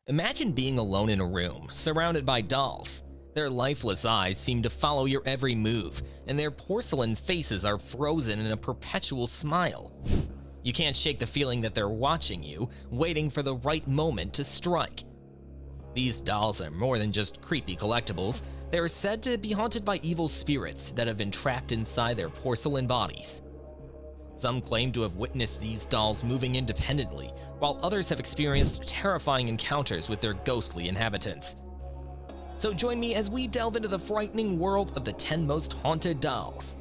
Imagine being alone in a room, surrounded by dolls. Their lifeless eyes seem to follow your every move, and their porcelain faces are frozen in a perpetual smile. You can't shake the feeling that they're watching you, waiting for the right moment to strike. These dolls are more than just creepy collectibles. They are said to be haunted by evil spirits that have been trapped inside their porcelain bodies. Some claim to have witnessed these dolls moving independently, while others have experienced terrifying encounters with their ghostly inhabitants. So join me as we delve into the frightening world of the 10 most haunted dolls.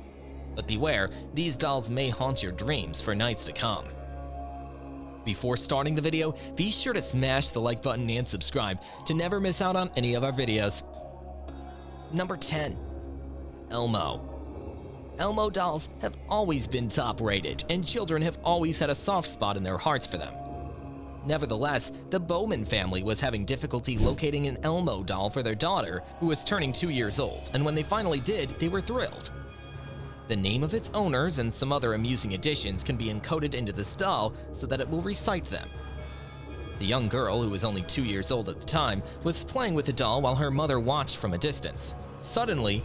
But beware, these dolls may haunt your dreams for nights to come. Before starting the video, be sure to smash the like button and subscribe to never miss out on any of our videos. Number 10. Elmo. Elmo dolls have always been top rated, and children have always had a soft spot in their hearts for them. Nevertheless, the Bowman family was having difficulty locating an Elmo doll for their daughter, who was turning 2 years old, and when they finally did, they were thrilled. The name of its owners and some other amusing additions can be encoded into this doll so that it will recite them. The young girl, who was only 2 years old at the time, was playing with the doll while her mother watched from a distance. Suddenly,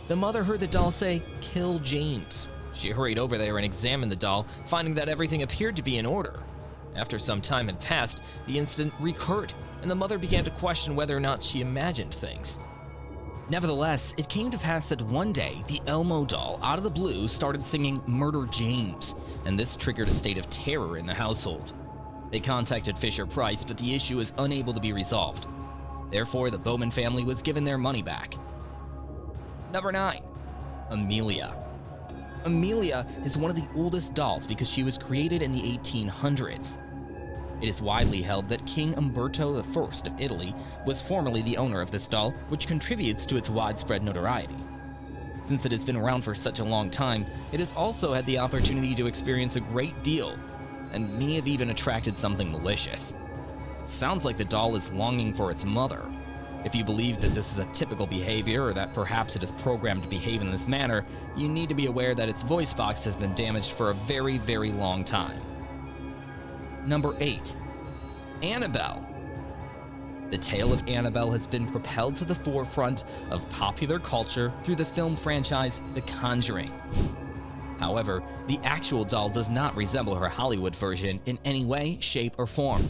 the mother heard the doll say, "Kill James." She hurried over there and examined the doll, finding that everything appeared to be in order. After some time had passed, the incident recurred, and the mother began to question whether or not she imagined things. Nevertheless, it came to pass that one day, the Elmo doll, out of the blue, started singing "Murder James," and this triggered a state of terror in the household. They contacted Fisher-Price, but the issue was unable to be resolved. Therefore, the Bowman family was given their money back. Number 9. Amelia. Amelia is one of the oldest dolls because she was created in the 1800s. It is widely held that King Umberto I of Italy was formerly the owner of this doll, which contributes to its widespread notoriety. Since it has been around for such a long time, it has also had the opportunity to experience a great deal, and may have even attracted something malicious. It sounds like the doll is longing for its mother. If you believe that this is a typical behavior, or that perhaps it is programmed to behave in this manner, you need to be aware that its voice box has been damaged for a very, very long time. Number 8. Annabelle. The tale of Annabelle has been propelled to the forefront of popular culture through the film franchise The Conjuring. However, the actual doll does not resemble her Hollywood version in any way, shape, or form.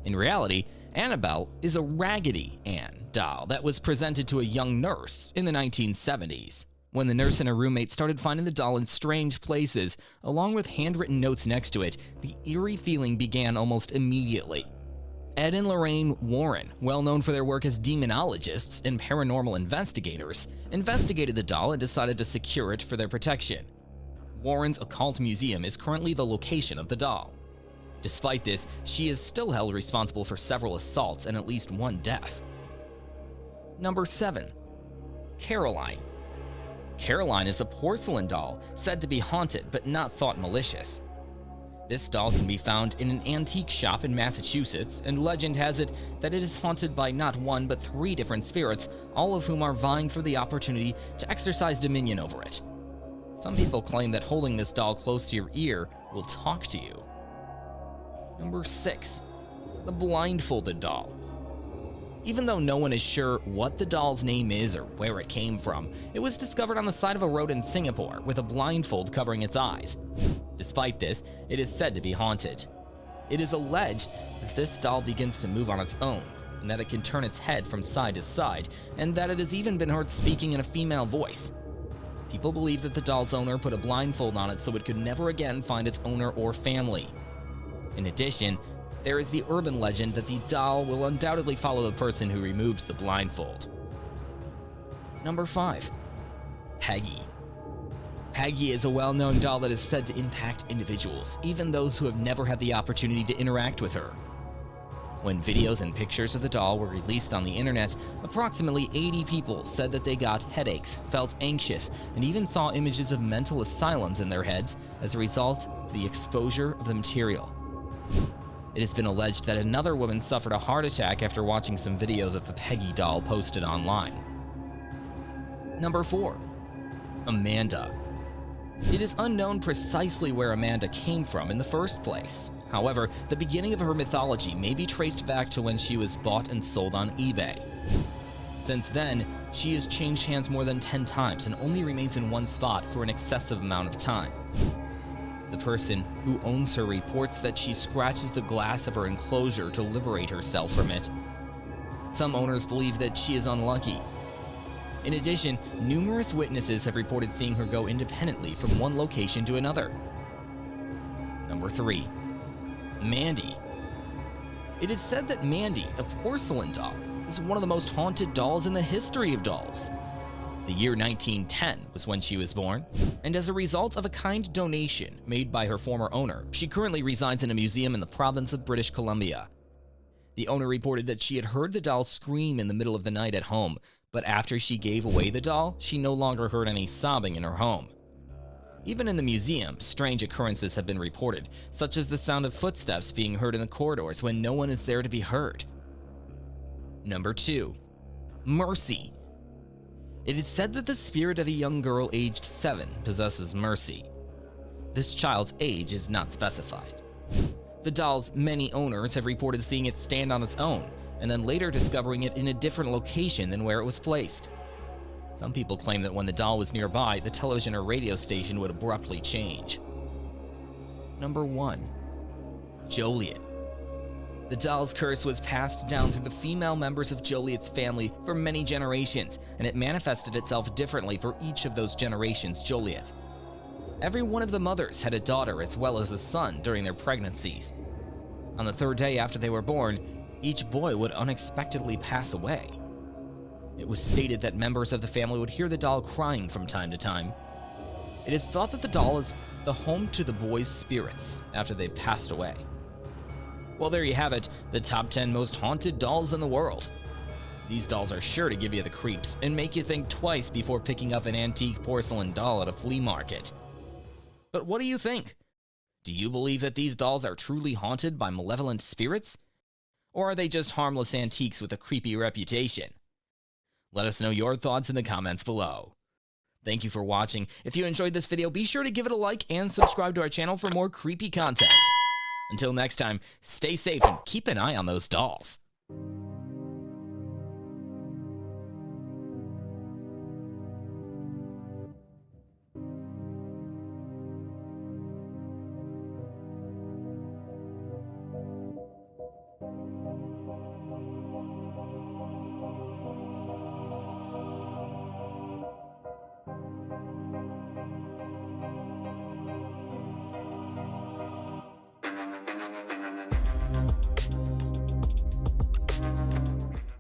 In reality, Annabelle is a Raggedy Ann doll that was presented to a young nurse in the 1970s. When the nurse and her roommate started finding the doll in strange places, along with handwritten notes next to it, the eerie feeling began almost immediately. Ed and Lorraine Warren, well known for their work as demonologists and paranormal investigators, investigated the doll and decided to secure it for their protection. Warren's Occult Museum is currently the location of the doll. Despite this, she is still held responsible for several assaults and at least one death. Number 7. Caroline. Caroline is a porcelain doll said to be haunted but not thought malicious. This doll can be found in an antique shop in Massachusetts, and legend has it that it is haunted by not one but 3 different spirits, all of whom are vying for the opportunity to exercise dominion over it. Some people claim that holding this doll close to your ear will talk to you. Number 6. The Blindfolded Doll. Even though no one is sure what the doll's name is or where it came from, it was discovered on the side of a road in Singapore with a blindfold covering its eyes. Despite this, it is said to be haunted. It is alleged that this doll begins to move on its own, and that it can turn its head from side to side, and that it has even been heard speaking in a female voice. People believe that the doll's owner put a blindfold on it so it could never again find its owner or family. In addition, there is the urban legend that the doll will undoubtedly follow the person who removes the blindfold. Number 5. Peggy. Peggy is a well-known doll that is said to impact individuals, even those who have never had the opportunity to interact with her. When videos and pictures of the doll were released on the internet, approximately 80 people said that they got headaches, felt anxious, and even saw images of mental asylums in their heads as a result of the exposure of the material. It has been alleged that another woman suffered a heart attack after watching some videos of the Peggy doll posted online. Number 4. Amanda. It is unknown precisely where Amanda came from in the first place. However, the beginning of her mythology may be traced back to when she was bought and sold on eBay. Since then, she has changed hands more than 10 times and only remains in one spot for an excessive amount of time. The person who owns her reports that she scratches the glass of her enclosure to liberate herself from it. Some owners believe that she is unlucky. In addition, numerous witnesses have reported seeing her go independently from one location to another. Number 3. Mandy. It is said that Mandy, a porcelain doll, is one of the most haunted dolls in the history of dolls. The year 1910 was when she was born, and as a result of a kind donation made by her former owner, she currently resides in a museum in the province of British Columbia. The owner reported that she had heard the doll scream in the middle of the night at home, but after she gave away the doll, she no longer heard any sobbing in her home. Even in the museum, strange occurrences have been reported, such as the sound of footsteps being heard in the corridors when no one is there to be heard. Number 2. Mercy. It is said that the spirit of a young girl aged 7 possesses Mercy. This child's age is not specified. The doll's many owners have reported seeing it stand on its own, and then later discovering it in a different location than where it was placed. Some people claim that when the doll was nearby, the television or radio station would abruptly change. Number 1. Joliet. The doll's curse was passed down through the female members of Joliet's family for many generations, and it manifested itself differently for each of those generations Joliet. Every one of the mothers had a daughter as well as a son during their pregnancies. On the 3rd day after they were born, each boy would unexpectedly pass away. It was stated that members of the family would hear the doll crying from time to time. It is thought that the doll is the home to the boys' spirits after they passed away. Well, there you have it, the top 10 most haunted dolls in the world. These dolls are sure to give you the creeps and make you think twice before picking up an antique porcelain doll at a flea market. But what do you think? Do you believe that these dolls are truly haunted by malevolent spirits? Or are they just harmless antiques with a creepy reputation? Let us know your thoughts in the comments below. Thank you for watching. If you enjoyed this video, be sure to give it a like and subscribe to our channel for more creepy content. Until next time, stay safe and keep an eye on those dolls.